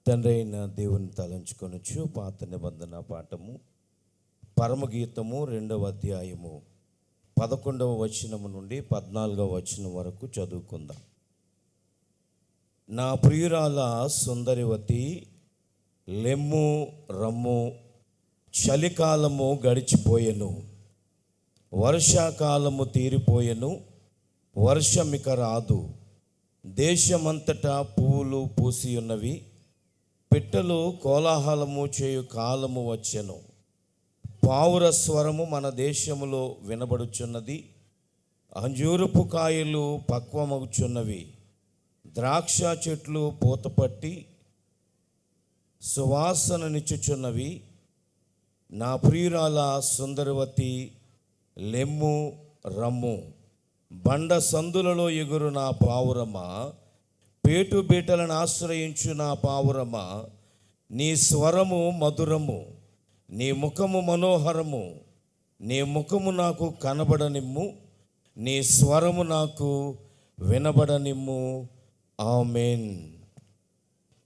తండ్రి అయిన దేవుని తలంచుకొనొచ్చు. పాత నిబంధన పాఠము పరమగీతము 2వ అధ్యాయము 11వ వచనము నుండి 14వ వచనం వరకు చదువుకుందాం. నా ప్రియురాల సుందరివతి లెమ్ము రమ్ము, చలికాలము గడిచిపోయెను, వర్షాకాలము తీరిపోయెను, వర్షమిక రాదు. దేశమంతటా పువ్వులు పూసి ఉన్నవి, పిట్టలు కోలాహలము చేయు కాలము వచ్చెను. పావుర స్వరము మన దేశములో వినబడుచున్నది, అంజూరపు కాయలు పక్వమగుచున్నవి, ద్రాక్ష చెట్లు పూతపట్టి సువాసననిచ్చుచున్నవి. నా ప్రియురాల సుందరవతి లెమ్ము రమ్ము, బండ సందులలో ఎగురు నా పావురమా, పేటు బీటలను ఆశ్రయించు నా పావురమా, నీ స్వరము మధురము, నీ ముఖము మనోహరము. నీ ముఖము నాకు కనబడనిమ్ము, నీ స్వరము నాకు వినబడనిమ్ము. ఆమేన్.